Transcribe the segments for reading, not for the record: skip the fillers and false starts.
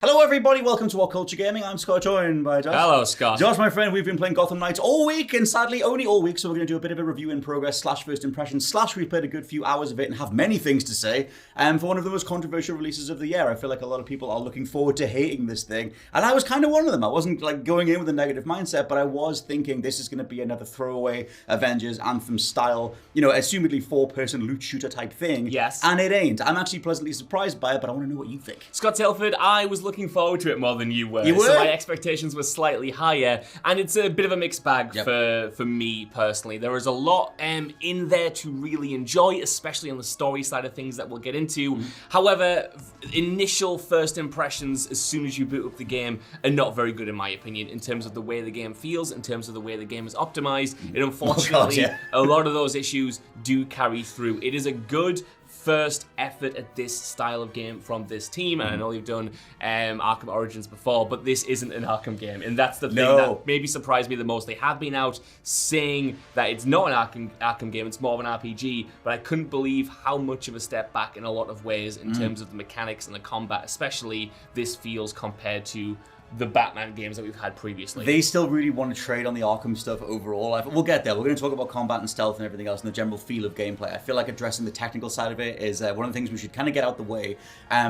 Hello everybody, welcome to WhatCulture Gaming. I'm Scott, joined by Josh. Hello, Scott. Josh, my friend, we've been playing Gotham Knights all week, and sadly only all week, so we're going to do a bit of a review in progress / first impressions / we've played a good few hours of it and have many things to say. For one of the most controversial releases of the year, I feel like a lot of people are looking forward to hating this thing, and I was kind of one of them. I wasn't like going in with a negative mindset, but I was thinking this is going to be another throwaway Avengers Anthem style, assumedly 4-person loot shooter type thing. Yes. And it ain't. I'm actually pleasantly surprised by it, but I want to know what you think. Scott Telford, I was looking forward to it more than you were. You were? So my expectations were slightly higher, and it's a bit of a mixed bag for me personally. There is a lot in there to really enjoy, especially on the story side of things that we'll get into. However, initial first impressions as soon as you boot up the game are not very good in my opinion, in terms of the way the game feels, in terms of the way the game is optimized. And unfortunately, a lot of those issues do carry through. It is a good first effort at this style of game from this team, and I know you've done Arkham Origins before, but this isn't an Arkham game, and that's the thing that maybe surprised me the most. They have been out saying that it's not an Arkham game, it's more of an RPG, but I couldn't believe how much of a step back in a lot of ways in terms of the mechanics and the combat, especially this feels compared to the Batman games that we've had previously. They still really want to trade on the Arkham stuff overall. We'll get there. We're going to talk about combat and stealth and everything else and the general feel of gameplay. I feel like addressing the technical side of it is one of the things we should kind of get out the way,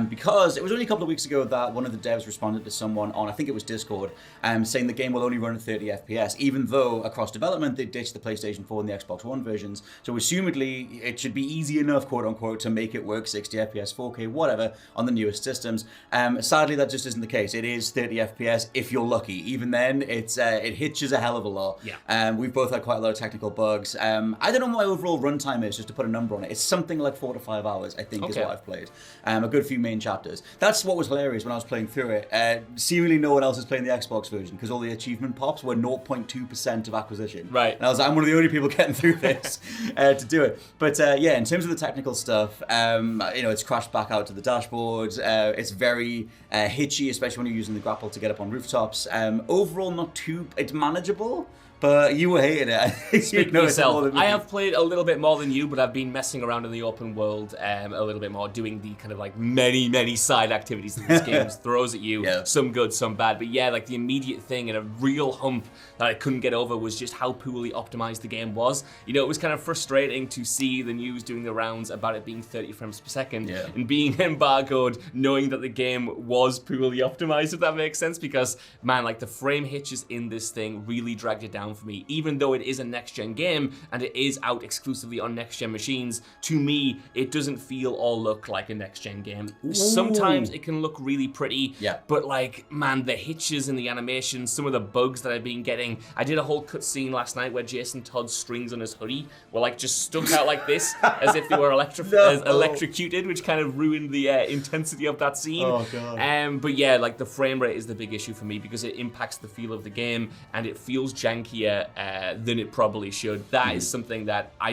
because it was only a couple of weeks ago that one of the devs responded to someone on, I think it was Discord, saying the game will only run at 30 FPS, even though across development they ditched the PlayStation 4 and the Xbox One versions. So assumedly it should be easy enough, quote unquote, to make it work 60 FPS, 4K, whatever, on the newest systems. Sadly, that just isn't the case. It is 30 FPS if you're lucky. Even then, it hitches a hell of a lot. Yeah. We've both had quite a lot of technical bugs. I don't know what my overall runtime is, just to put a number on it. It's something like 4 to 5 hours, I think, is what I've played. A good few main chapters. That's what was hilarious when I was playing through it. Seemingly no one else is playing the Xbox version, because all the achievement pops were 0.2% of acquisition. Right. And I was like, I'm one of the only people getting through this to do it. But in terms of the technical stuff, it's crashed back out to the dashboard. It's very hitchy, especially when you're using the grapple to get up on rooftops. Overall, it's manageable. But you were hating it. Speak for yourself. I have played a little bit more than you, but I've been messing around in the open world a little bit more, doing the kind of like many side activities that this game throws at you. Yeah. Some good, some bad. But yeah, like the immediate thing and a real hump that I couldn't get over was just how poorly optimized the game was. It was kind of frustrating to see the news doing the rounds about it being 30 frames per second and being embargoed, knowing that the game was poorly optimized, if that makes sense. Because, man, like the frame hitches in this thing really dragged it down for me. Even though it is a next-gen game and it is out exclusively on next-gen machines, to me, it doesn't feel or look like a next-gen game. Ooh. Sometimes it can look really pretty, but like, man, the hitches in the animation, some of the bugs that I've been getting. I did a whole cutscene last night where Jason Todd's strings on his hoodie were like just stuck out like this, as if they were electrocuted, which kind of ruined the intensity of that scene. Oh, God. But yeah, like the frame rate is the big issue for me because it impacts the feel of the game and it feels jankier than it probably should. That is something that I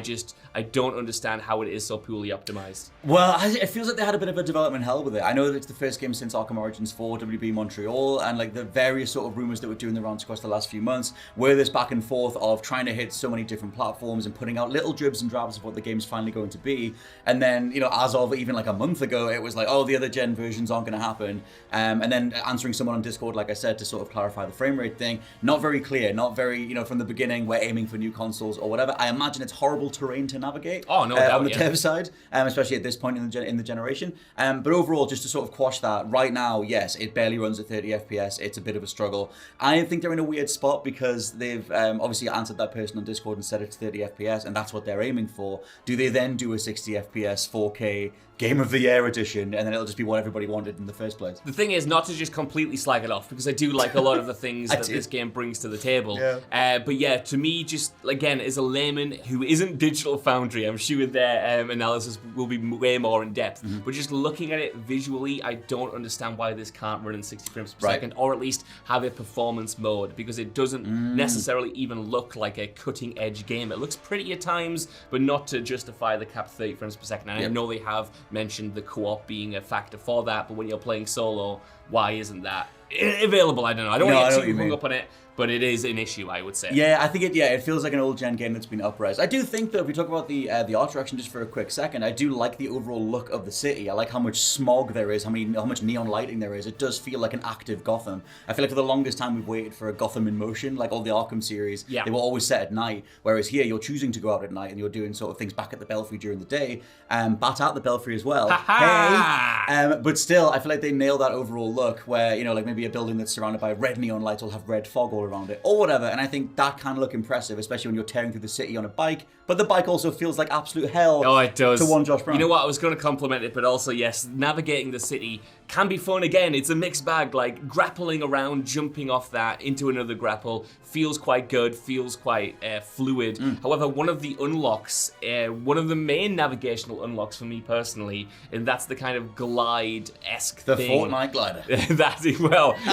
don't understand how it is so poorly optimized. Well, it feels like they had a bit of a development hell with it. I know that it's the first game since Arkham Origins 4, WB Montreal, and like the various sort of rumors that were doing the rounds across the last few months were this back and forth of trying to hit so many different platforms and putting out little dribs and drabs of what the game's finally going to be. And then, as of even like a month ago, it was like, oh, the other gen versions aren't going to happen. And then answering someone on Discord, like I said, to sort of clarify the frame rate thing, not very clear, not very, from the beginning, we're aiming for new consoles or whatever. I imagine it's horrible terrain to navigate. Oh, no doubt, on the dev side, especially at this point in the generation. But overall, just to sort of quash that, right now, yes, it barely runs at 30 FPS. It's a bit of a struggle. I think they're in a weird spot because they've obviously answered that person on Discord and said it's 30 FPS, and that's what they're aiming for. Do they then do a 60 FPS 4K Game of the Year edition, and then it'll just be what everybody wanted in the first place? The thing is not to just completely slag it off, because I do like a lot of the things that this game brings to the table. But yeah, to me, just again, as a layman who isn't Digital Foundry, I'm sure their analysis will be way more in depth. But just looking at it visually, I don't understand why this can't run in 60 frames per second, or at least have a performance mode, because it doesn't necessarily even look like a cutting edge game. It looks pretty at times, but not to justify the capped 30 frames per second. And I know they have mentioned the co-op being a factor for that, but when you're playing solo, why isn't that? available. I don't know. I don't want to get too hung up on it. But it is an issue, I would say. Yeah, I think it feels like an old gen game that's been up-res. I do think, though, if we talk about the art direction just for a quick second, I do like the overall look of the city. I like how much smog there is, how much neon lighting there is. It does feel like an active Gotham. I feel like for the longest time we've waited for a Gotham in motion, like all the Arkham series. Yeah. They were always set at night, whereas here you're choosing to go out at night and you're doing sort of things back at the Belfry during the day. Bat at the Belfry as well. Hey! But still, I feel like they nailed that overall look where, like maybe a building that's surrounded by red neon lights will have red fog all around it, or whatever, and I think that can look impressive, especially when you're tearing through the city on a bike, but the bike also feels like absolute hell. Oh, it does. To one Josh Brown. You know what, I was going to compliment it, but also, yes, navigating the city can be fun again. It's a mixed bag, like grappling around, jumping off that into another grapple, feels quite good, feels quite fluid. However, one of the unlocks, one of the main navigational unlocks for me personally, and that's the kind of glide-esque thing. The Fortnite glider.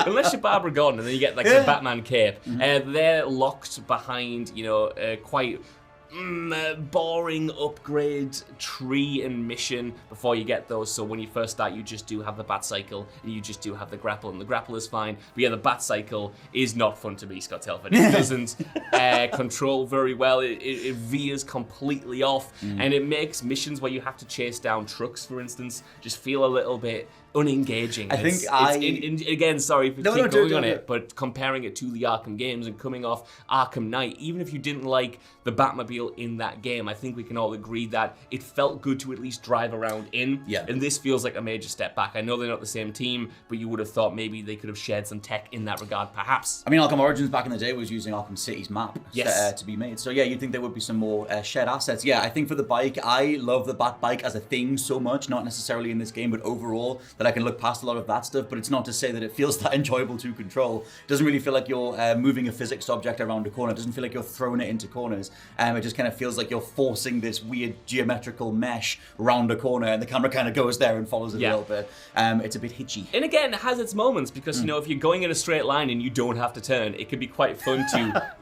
Unless you're Barbara Gordon and then you get like the Batman cape, they're locked behind, quite boring upgrade tree and mission before you get those. So when you first start, you just do have the bat cycle and you just do have the grapple, and the grapple is fine. But yeah, the bat cycle is not fun to be, Scott Telford. It doesn't control very well. It veers completely off, and it makes missions where you have to chase down trucks, for instance, just feel a little bit unengaging. Again, sorry for keep going on it, but comparing it to the Arkham games and coming off Arkham Knight, even if you didn't like the Batmobile in that game, I think we can all agree that it felt good to at least drive around in. Yeah. And this feels like a major step back. I know they're not the same team, but you would have thought maybe they could have shared some tech in that regard, perhaps. I mean, Arkham Origins back in the day was using Arkham City's map to be made. So yeah, you'd think there would be some more shared assets. Yeah, I think for the bike, I love the Bat bike as a thing so much, not necessarily in this game, but overall, that I can look past a lot of that stuff. But it's not to say that it feels that enjoyable to control. It doesn't really feel like you're moving a physics object around a corner. It doesn't feel like you're throwing it into corners. It just kind of feels like you're forcing this weird geometrical mesh around a corner, and the camera kind of goes there and follows it a little bit. It's a bit hitchy. And again, it has its moments because, if you're going in a straight line and you don't have to turn, it can be quite fun to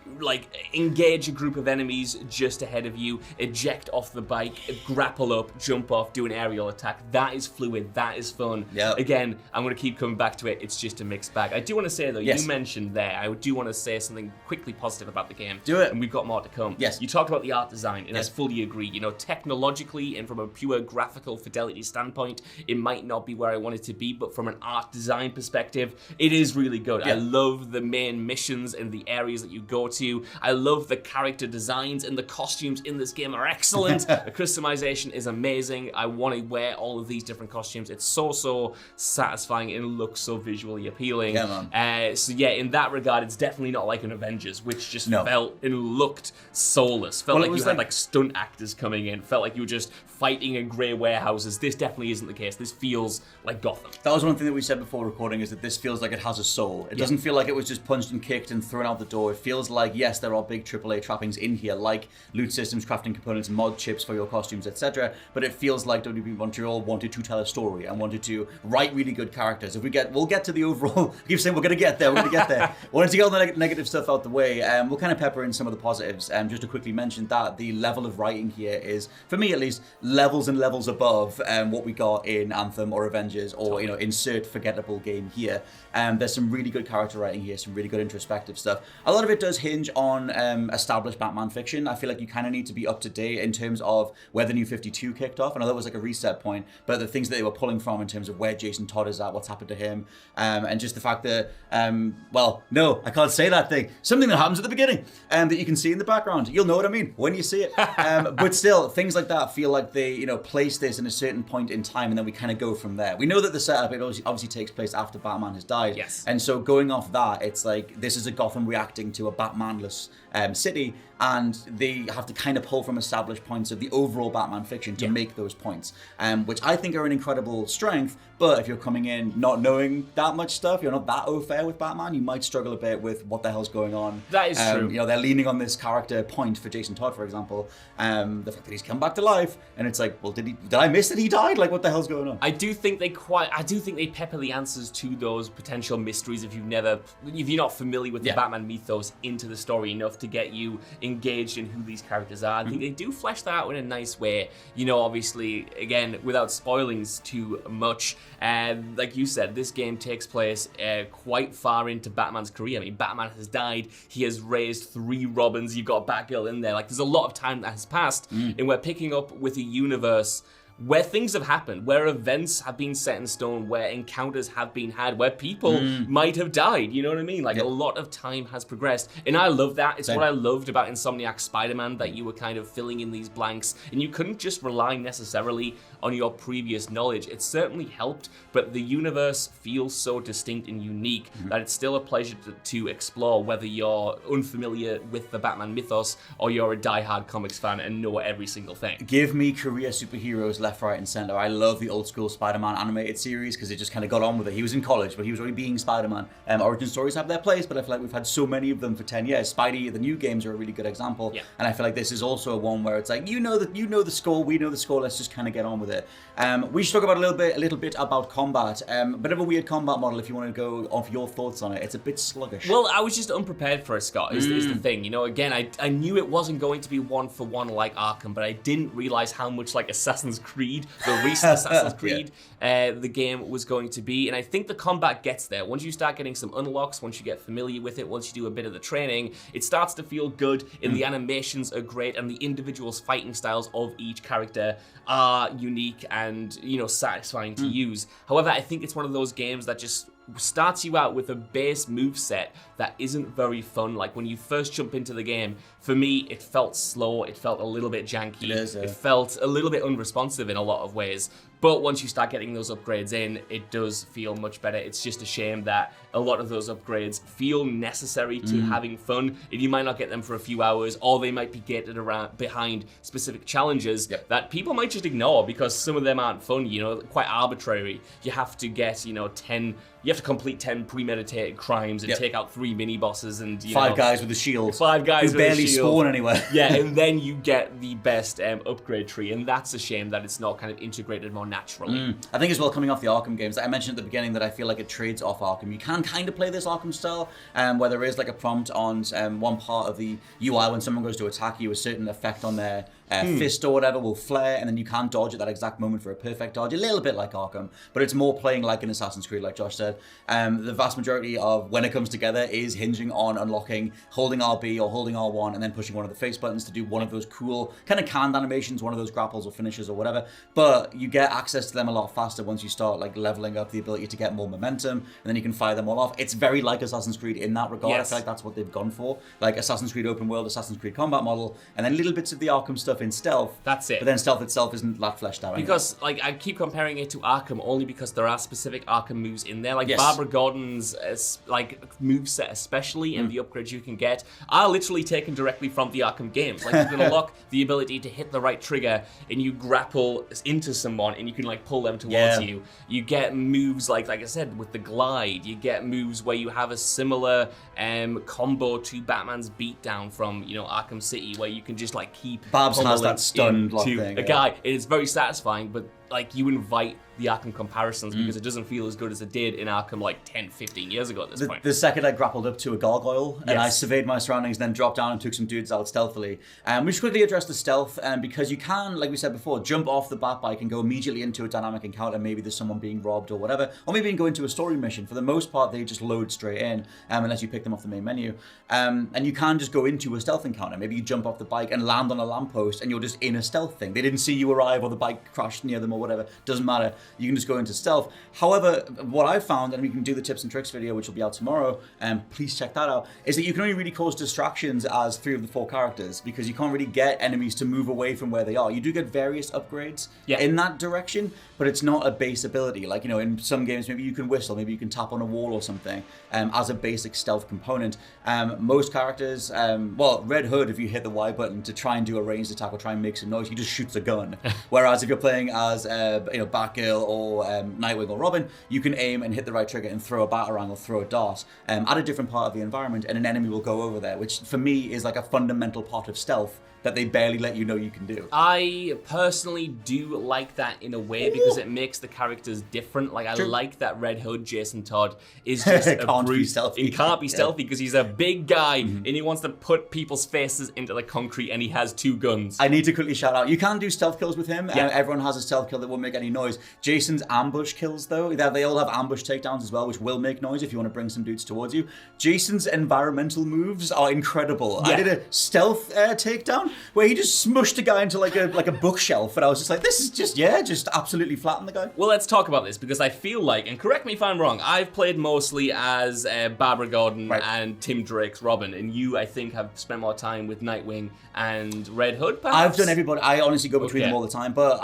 engage a group of enemies just ahead of you, eject off the bike, grapple up, jump off, do an aerial attack. That is fluid. That is fun. Yep. Again, I'm going to keep coming back to it. It's just a mixed bag. I do want to say, though, you mentioned there, I do want to say something quickly positive about the game. Do it. And we've got more to come. Yes. You talked about the art design, and I fully agree. Technologically and from a pure graphical fidelity standpoint, it might not be where I want it to be, but from an art design perspective, it is really good. Yeah. I love the main missions and the areas that you go to. I love the character designs, and the costumes in this game are excellent. The customization is amazing. I want to wear all of these different costumes. It's so satisfying and looks so visually appealing. Yeah, man. In that regard, it's definitely not like an Avengers, which just felt and looked soulless. Felt like you had stunt actors coming in. Felt like you were just fighting in grey warehouses. This definitely isn't the case. This feels like Gotham. That was one thing that we said before recording, is that this feels like it has a soul. It doesn't feel like it was just punched and kicked and thrown out the door. It feels like, yes, there are big AAA trappings in here, like loot systems, crafting components, mod chips for your costumes, etc. But it feels like WB Montreal wanted to tell a story and wanted to write really good characters. We'll get to the overall. I keep saying we're going to get there. Wanted to get all the negative stuff out the way. We'll kind of pepper in some of the positives. Just to quickly mention that the level of writing here is, for me at least, levels and levels above what we got in Anthem or Avengers or insert forgettable game here. There's some really good character writing here, some really good introspective stuff. A lot of it does hinge on established Batman fiction. I feel like you kind of need to be up to date in terms of where the New 52 kicked off. I know that was like a reset point, but the things that they were pulling from in terms of where Jason Todd is at, what's happened to him, and just the fact that, I can't say that thing. Something that happens at the beginning that you can see in the background. You'll know what I mean when you see it. But still, things like that feel like they, place this in a certain point in time, and then we kind of go from there. We know that the setup, it obviously takes place after Batman has died. Yes. And so going off that, it's like, this is a Gotham reacting to a Batmanless city, and they have to kind of pull from established points of the overall Batman fiction to make those points, which I think are an incredible strength. But if you're coming in not knowing that much stuff, you're not that au fait with Batman, you might struggle a bit with what the hell's going on. That is true. They're leaning on this character point for Jason Todd, for example, the fact that he's come back to life, and it's like, well, did I miss that he died? Like, what the hell's going on? I do think they pepper the answers to those potential mysteries if you're not familiar with the Batman mythos into the story enough to get you engaged in who these characters are. I think they do flesh that out in a nice way. Obviously, again, without spoiling too much, much. Like you said, this game takes place quite far into Batman's career. I mean, Batman has died. He has raised 3 Robins. You've got Batgirl in there. Like, there's a lot of time that has passed, and we're picking up with a universe where things have happened, where events have been set in stone, where encounters have been had, where people might have died, you know what I mean? Like, a lot of time has progressed, and I love that. It's what I loved about Insomniac's Spider-Man, that you were kind of filling in these blanks, and you couldn't just rely necessarily on your previous knowledge. It certainly helped, but the universe feels so distinct and unique that it's still a pleasure to explore, whether you're unfamiliar with the Batman mythos or you're a diehard comics fan and know every single thing. Give me career superheroes left, right, and center. I love the old school Spider-Man animated series because it just kind of got on with it. He was in college, but he was already being Spider-Man. Origin stories have their place, but I feel like we've had so many of them for 10 years. Spidey, the new games are a really good example, and I feel like this is also one where it's like, you know the score, we know the score, let's just kind of get on with it. We should talk about a little bit about combat. Bit of a weird combat model if you want to go off your thoughts on it. It's a bit sluggish. Well, I was just unprepared for it, Scott, is the thing. You know, again, I knew it wasn't going to be one for one like Arkham, but I didn't realize how much like Assassin's Creed, the recent Assassin's Creed, the game was going to be. And I think the combat gets there. Once you start getting some unlocks, once you get familiar with it, once you do a bit of the training, it starts to feel good, and the animations are great, and the individual fighting styles of each character are unique and, you know, satisfying to use. However, I think it's one of those games that just starts you out with a base moveset that isn't very fun. Like, when you first jump into the game, for me, it felt slow, it felt a little bit janky, it felt a little bit unresponsive in a lot of ways. But once you start getting those upgrades in, it does feel much better. It's just a shame that a lot of those upgrades feel necessary to having fun, and you might not get them for a few hours, or they might be gated around behind specific challenges that people might just ignore because some of them aren't fun, you know, quite arbitrary. You have to get, you know, you have to complete 10 premeditated crimes and take out 3 mini bosses and 5 guys with a shield. 5 guys who with barely a shield. Spawn anywhere. Yeah, and then you get the best upgrade tree, and that's a shame that it's not kind of integrated more naturally. I think as well, coming off the Arkham games, I mentioned at the beginning that I feel like it trades off Arkham. You can kind of play this Arkham style, where there is like a prompt on one part of the UI when someone goes to attack you, a certain effect on their fist or whatever will flare, and then you can't dodge at that exact moment for a perfect dodge. A little bit like Arkham, but it's more playing like an Assassin's Creed, like Josh said. The vast majority of when it comes together is hinging on unlocking, holding RB or holding R1, and then pushing one of the face buttons to do one of those cool kind of canned animations, one of those grapples or finishes or whatever. But you get access to them a lot faster once you start like leveling up the ability to get more momentum, and then you can fire them all off. It's very like Assassin's Creed in that regard. I feel like that's what they've gone for, like Assassin's Creed open world, Assassin's Creed combat model, and then little bits of the Arkham stuff in stealth. That's it. But then stealth itself isn't that fleshed out because anyway. Like, I keep comparing it to Arkham only because there are specific Arkham moves in there, like Barbara Gordon's like moveset especially, and the upgrades you can get are literally taken directly from the Arkham games. Like, you can unlock the ability to hit the right trigger and you grapple into someone and you can like pull them towards you. You get moves like I said with the glide. You get moves where you have a similar combo to Batman's beatdown from, you know, Arkham City, where you can just like keep Babs has that stun block thing. A guy. It is very satisfying, but like, you invite the Arkham comparisons because it doesn't feel as good as it did in Arkham like 10, 15 years ago at this point. The second I grappled up to a gargoyle and I surveyed my surroundings, then dropped down and took some dudes out stealthily. We should quickly address the stealth, because you can, like we said before, jump off the Batbike and go immediately into a dynamic encounter. Maybe there's someone being robbed or whatever, or maybe you can go into a story mission. For the most part, they just load straight in, unless you pick them off the main menu. And you can just go into a stealth encounter. Maybe you jump off the bike and land on a lamppost and you're just in a stealth thing. They didn't see you arrive or the bike crashed near them or whatever. Doesn't matter. You can just go into stealth. However, what I've found, and we can do the tips and tricks video, which will be out tomorrow, and please check that out, is that you can only really cause distractions as 3 of the 4 characters, because you can't really get enemies to move away from where they are. You do get various upgrades in that direction, but it's not a base ability. Like, you know, in some games, maybe you can whistle, maybe you can tap on a wall or something as a basic stealth component. Most characters, well, Red Hood, if you hit the Y button to try and do a ranged attack or try and make some noise, he just shoots a gun. Whereas if you're playing as, you know, Batgirl or Nightwing or Robin, you can aim and hit the right trigger and throw a batarang or throw a dart at a different part of the environment, and an enemy will go over there, which for me is like a fundamental part of stealth that they barely let you know you can do. I personally do like that in a way because it makes the characters different. Like I like that Red Hood Jason Todd is just a brute. He can't be stealthy because he's a big guy and he wants to put people's faces into the concrete and he has 2 guns. I need to quickly shout out, you can do stealth kills with him. Everyone has a stealth kill that won't make any noise. Jason's ambush kills though, they all have ambush takedowns as well, which will make noise if you want to bring some dudes towards you. Jason's environmental moves are incredible. I did a stealth takedown where he just smushed a guy into like a bookshelf, and I was just like, this is just absolutely flattened the guy. Well, let's talk about this because I feel like, and correct me if I'm wrong, I've played mostly as Barbara Gordon and Tim Drake's Robin, and you, I think, have spent more time with Nightwing and Red Hood, perhaps? I've done everybody. I honestly go between them all the time, but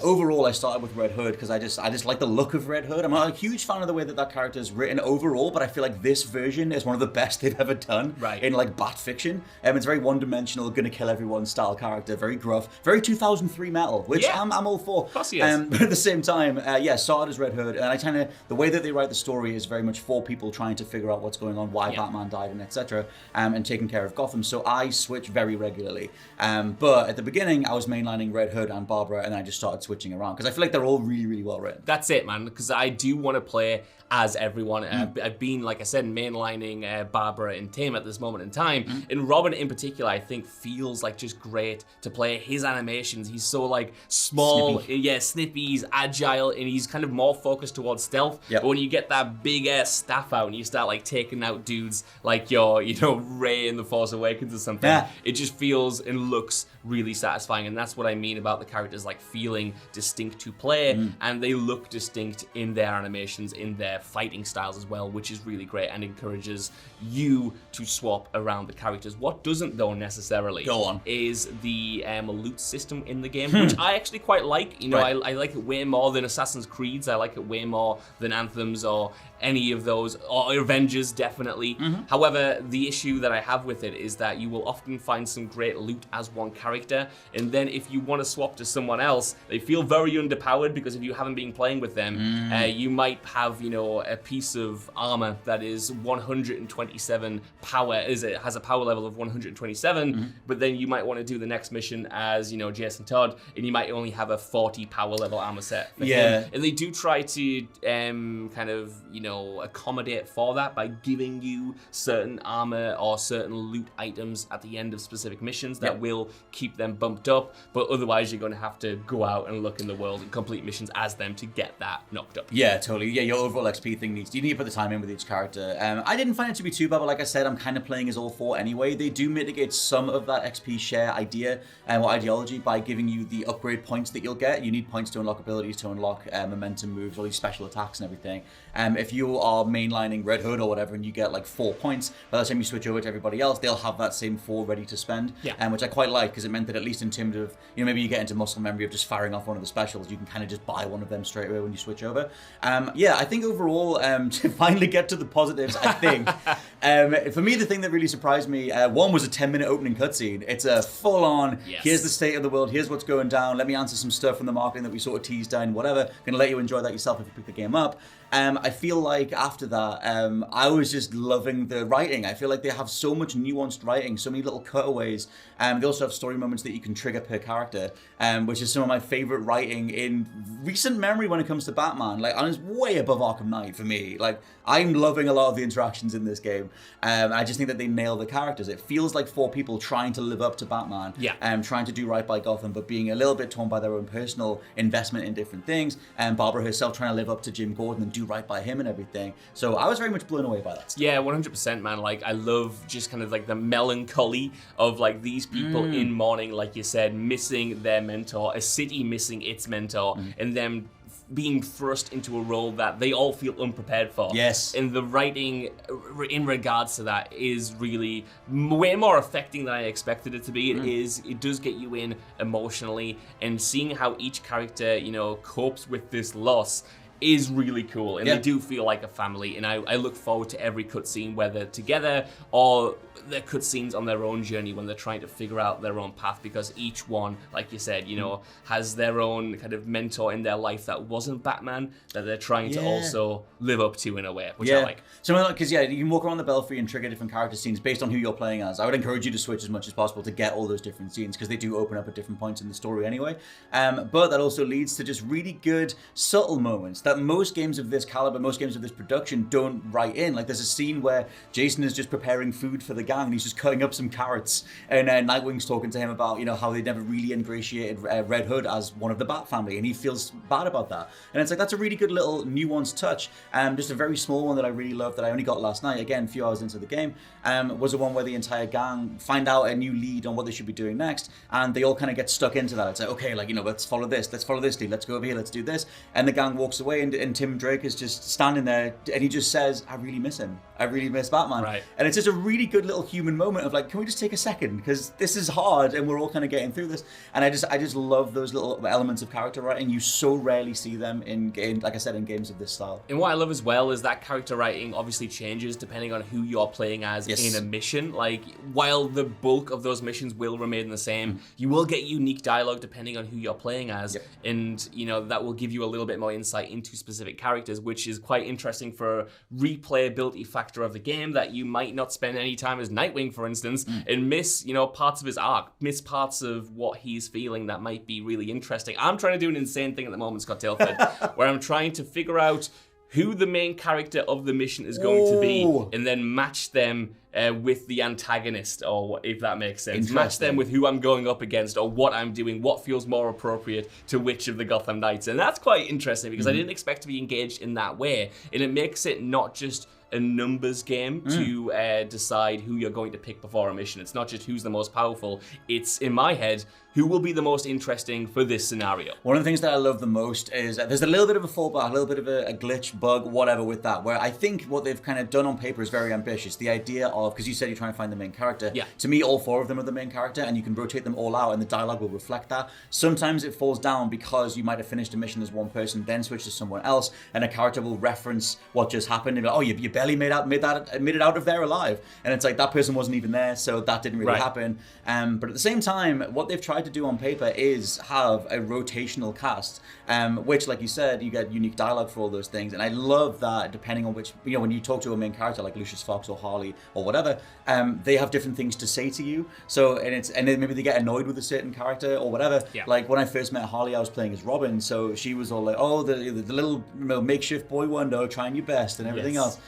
overall I started with Red Hood because I just like the look of Red Hood. I'm not a huge fan of the way that character is written overall, but I feel like this version is one of the best they've ever done in like bat fiction. It's very one-dimensional, gonna kill everyone style character, very gruff, very 2003 metal, which I'm all for. Of course he is. But at the same time, started as Red Hood, and the way that they write the story is very much for people trying to figure out what's going on, why Batman died, and etc. And taking care of Gotham. So I switch very regularly. But at the beginning, I was mainlining Red Hood and Barbara, and I just started switching around because I feel like they're all really, really well written. That's it, man. Because I do want to play as everyone. I've been, like I said, mainlining Barbara and Tim at this moment in time. And Robin in particular, I think, feels like just great to play. His animations, he's so like small, snippy, he's agile, and he's kind of more focused towards stealth. But when you get that big ass staff out and you start like taking out dudes like your, Rey in The Force Awakens or something, it just feels and looks really satisfying. And that's what I mean about the characters like feeling distinct to play, and they look distinct in their animations, in their fighting styles as well, which is really great and encourages you to swap around the characters. What doesn't though necessarily is the loot system in the game, which I actually quite like. I like it way more than Assassin's Creeds. I like it way more than Anthems or any of those, or Avengers definitely. However, the issue that I have with it is that you will often find some great loot as one character, and then if you want to swap to someone else, they feel very underpowered because if you haven't been playing with them, you might have, a piece of armor that is 127 power, it has a power level of 127, but then you might want to do the next mission as, Jason Todd, and you might only have a 40 power level armor set for him. And they do try to kind of, accommodate for that by giving you certain armor or certain loot items at the end of specific missions that will keep them bumped up, but otherwise you're going to have to go out and look in the world and complete missions as them to get that knocked up. Yeah, totally. Yeah, your overall XP thing you need to put the time in with each character. I didn't find it to be too bad, but like I said, I'm kind of playing as all 4 anyway. They do mitigate some of that XP share idea or ideology by giving you the upgrade points that you'll get. You need points to unlock abilities, to unlock momentum moves, all these special attacks and everything. If you are mainlining Red Hood or whatever and you get like 4 points, by the time you switch over to everybody else, they'll have that same 4 ready to spend, which I quite like because it meant that at least in terms of, maybe you get into muscle memory of just firing off one of the specials, you can kind of just buy one of them straight away when you switch over. I think overall, to finally get to the positives, I think, for me, the thing that really surprised me, one was a 10-minute opening cutscene. It's a full-on, here's the state of the world, here's what's going down, let me answer some stuff from the marketing that we sort of teased down, whatever, gonna let you enjoy that yourself if you pick the game up. I feel like after that, I was just loving the writing. I feel like they have so much nuanced writing, so many little cutaways. They also have story moments that you can trigger per character, which is some of my favorite writing in recent memory when it comes to Batman. Like, and it's way above Arkham Knight for me. Like, I'm loving a lot of the interactions in this game. I just think that they nail the characters. It feels like 4 people trying to live up to Batman, trying to do right by Gotham, but being a little bit torn by their own personal investment in different things. And Barbara herself trying to live up to Jim Gordon and do right by him and everything. So I was very much blown away by that stuff. Yeah, 100%, man. Like, I love just kind of like the melancholy of like these people in mourning, like you said, missing their mentor, a city missing its mentor, and them being thrust into a role that they all feel unprepared for. Yes. And the writing in regards to that is really way more affecting than I expected it to be. It does get you in emotionally, and seeing how each character, copes with this loss is really cool, and they do feel like a family, and I look forward to every cutscene, whether together or the cutscenes on their own journey when they're trying to figure out their own path, because each one, like you said, has their own kind of mentor in their life that wasn't Batman, that they're trying to also live up to in a way, which I like. So, because you can walk around the Belfry and trigger different character scenes based on who you're playing as. I would encourage you to switch as much as possible to get all those different scenes, because they do open up at different points in the story anyway. But that also leads to just really good, subtle moments that most games of this caliber, most games of this production don't write in. Like, there's a scene where Jason is just preparing food for the gang, and he's just cutting up some carrots, and Nightwing's talking to him about, how they never really ingratiated Red Hood as one of the Bat family, and he feels bad about that. And it's like, that's a really good little nuanced touch. Just a very small one that I really loved that I only got last night, again, a few hours into the game, was the one where the entire gang find out a new lead on what they should be doing next, and they all kind of get stuck into that. It's like, okay, let's follow this lead, let's go over here, let's do this. And the gang walks away, and Tim Drake is just standing there, and he just says, I really miss him. I really miss Batman. Right. And it's just a really good little human moment of like, can we just take a second? Because this is hard, and we're all kind of getting through this. And I just love those little elements of character writing. You so rarely see them in games, like I said, in games of this style. And what I love as well is that character writing obviously changes depending on who you're playing as in a mission. Like, while the bulk of those missions will remain the same, you will get unique dialogue depending on who you're playing as. And, that will give you a little bit more insight into specific characters, which is quite interesting for a replayability factor of the game, that you might not spend any time as Nightwing, for instance, and miss, parts of his arc, miss parts of what he's feeling that might be really interesting. I'm trying to do an insane thing at the moment, Scott Tilford, where I'm trying to figure out who the main character of the mission is going to be, and then match them with the antagonist, or if that makes sense. Match them with who I'm going up against, or what I'm doing, what feels more appropriate to which of the Gotham Knights. And that's quite interesting, because I didn't expect to be engaged in that way. And it makes it not just a numbers game to decide who you're going to pick before a mission. It's not just who's the most powerful. It's, in my head, who will be the most interesting for this scenario. One of the things that I love the most is there's a little bit of a fallback, a little bit of a glitch, bug, whatever with that, where I think what they've kind of done on paper is very ambitious. The idea of, because you said you're trying to find the main character. Yeah. To me, all four of them are the main character, and you can rotate them all out, and the dialogue will reflect that. Sometimes it falls down because you might have finished a mission as one person, then switch to someone else, and a character will reference what just happened, and be like, oh, you barely made it out of there alive. And it's like, that person wasn't even there, so that didn't really happen. But at the same time, what they've tried to do on paper is have a rotational cast, which, like you said, you get unique dialogue for all those things. And I love that depending on which, when you talk to a main character like Lucius Fox or Harley or whatever, they have different things to say to you. So, and then maybe they get annoyed with a certain character or whatever. Yeah. Like when I first met Harley, I was playing as Robin, so she was all like, oh, the little makeshift boy wonder, trying your best and everything else.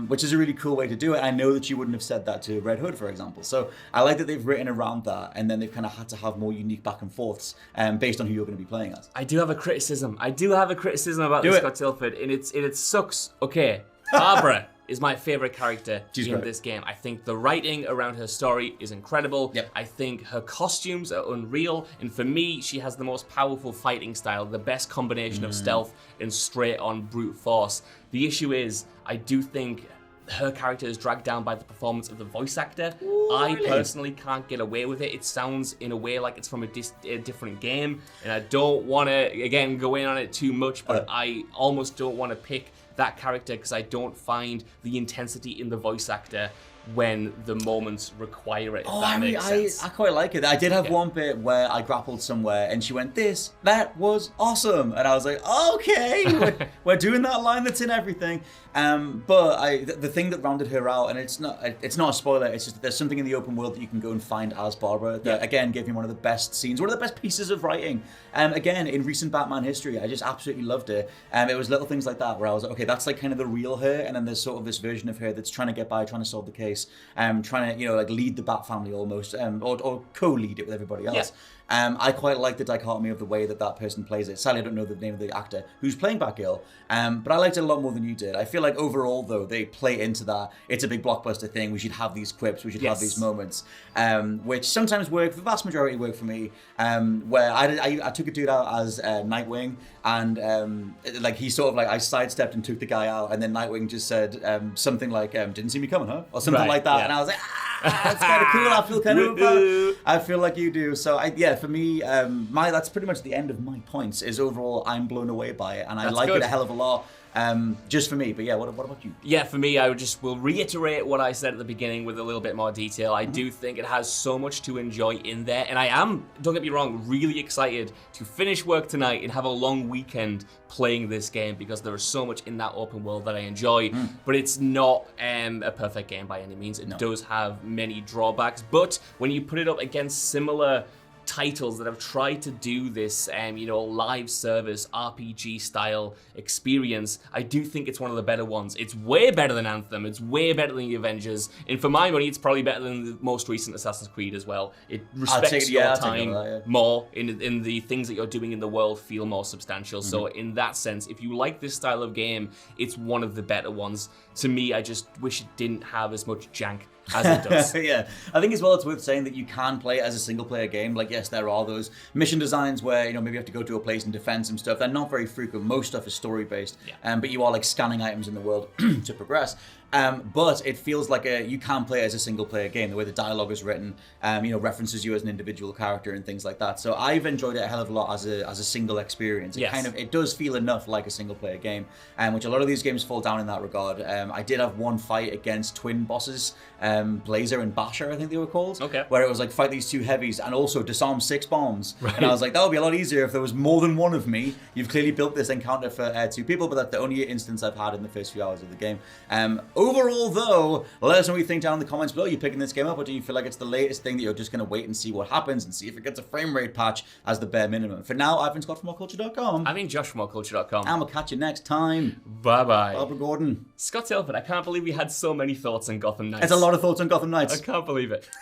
Which is a really cool way to do it. I know that you wouldn't have said that to Red Hood, for example. So I like that they've written around that, and then they've kind of had to have more unique back and forths based on who you're going to be playing as. I do have a criticism. about this, Scott Tilford, and it sucks. Okay, Barbara is my favorite character in this game. I think the writing around her story is incredible. Yep. I think her costumes are unreal, and for me, she has the most powerful fighting style, the best combination of stealth and straight-on brute force. The issue is, I do think her character is dragged down by the performance of the voice actor. Ooh, I personally can't get away with it. It sounds in a way like it's from a different game, and I don't want to, again, go in on it too much, but I almost don't want to pick that character because I don't find the intensity in the voice actor when the moments require it, if that makes sense. I quite like it. I did have one bit where I grappled somewhere and she went, that was awesome. And I was like, okay, we're doing that line that's in everything. But the thing that rounded her out, and it's not a spoiler, it's just that there's something in the open world that you can go and find as Barbara that, again, gave me one of the best scenes, one of the best pieces of writing. Again, in recent Batman history, I just absolutely loved it. It was little things like that where I was like, okay, that's like kind of the real her, and then there's sort of this version of her that's trying to get by, trying to solve the case, trying to, like lead the Bat family almost, or co-lead it with everybody else. Yeah. I quite like the dichotomy of the way that person plays it. Sadly, I don't know the name of the actor who's playing Batgirl, but I liked it a lot more than you did. I feel like overall, though, they play into that. It's a big blockbuster thing. We should have these quips. We should have these moments, which sometimes work. The vast majority work for me. Where I took a dude out as Nightwing, and like he sort of like I sidestepped and took the guy out, and then Nightwing just said something like "Didn't see me coming, huh?" or something like that, and I was like, That's kind of cool. I feel kind of I feel like you do. So for me, that's pretty much the end of my points. Is overall I'm blown away by it, and I like it a hell of a lot. Just for me, but what about you? Yeah, for me, I will reiterate what I said at the beginning with a little bit more detail. I do think it has so much to enjoy in there, and I am, don't get me wrong, really excited to finish work tonight and have a long weekend playing this game because there is so much in that open world that I enjoy, but it's not a perfect game by any means. It does have many drawbacks, but when you put it up against similar titles that have tried to do this, live service RPG style experience, I do think it's one of the better ones. It's way better than Anthem. It's way better than the Avengers. And for my money, it's probably better than the most recent Assassin's Creed as well. It respects your time more. In the things that you're doing in the world feel more substantial. So in that sense, if you like this style of game, it's one of the better ones. To me, I just wish it didn't have as much jank as it does. I think as well it's worth saying that you can play it as a single player game. Like, yes, there are those mission designs where, maybe you have to go to a place and defend some stuff. They're not very frequent. Most stuff is story based, but you are like scanning items in the world to progress. But it feels like you can play it as a single player game. The way the dialogue is written, references you as an individual character and things like that. So I've enjoyed it a hell of a lot as a single experience. It does feel enough like a single player game, which a lot of these games fall down in that regard. I did have one fight against twin bosses, Blazer and Basher, I think they were called. Okay. Where it was like fight these two heavies and also disarm 6 bombs. Right. And I was like, that would be a lot easier if there was more than one of me. You've clearly built this encounter for 2 people, but that's the only instance I've had in the first few hours of the game. Overall, though, let us know what you think down in the comments below. Are you picking this game up, or do you feel like it's the latest thing that you're just going to wait and see what happens and see if it gets a frame rate patch as the bare minimum? For now, I've been Scott from WhatCulture.com. I've been Josh from WhatCulture.com. And we'll catch you next time. Bye-bye. Barbara Gordon. Scott Tilford, I can't believe we had so many thoughts on Gotham Knights. There's a lot of thoughts on Gotham Knights. I can't believe it.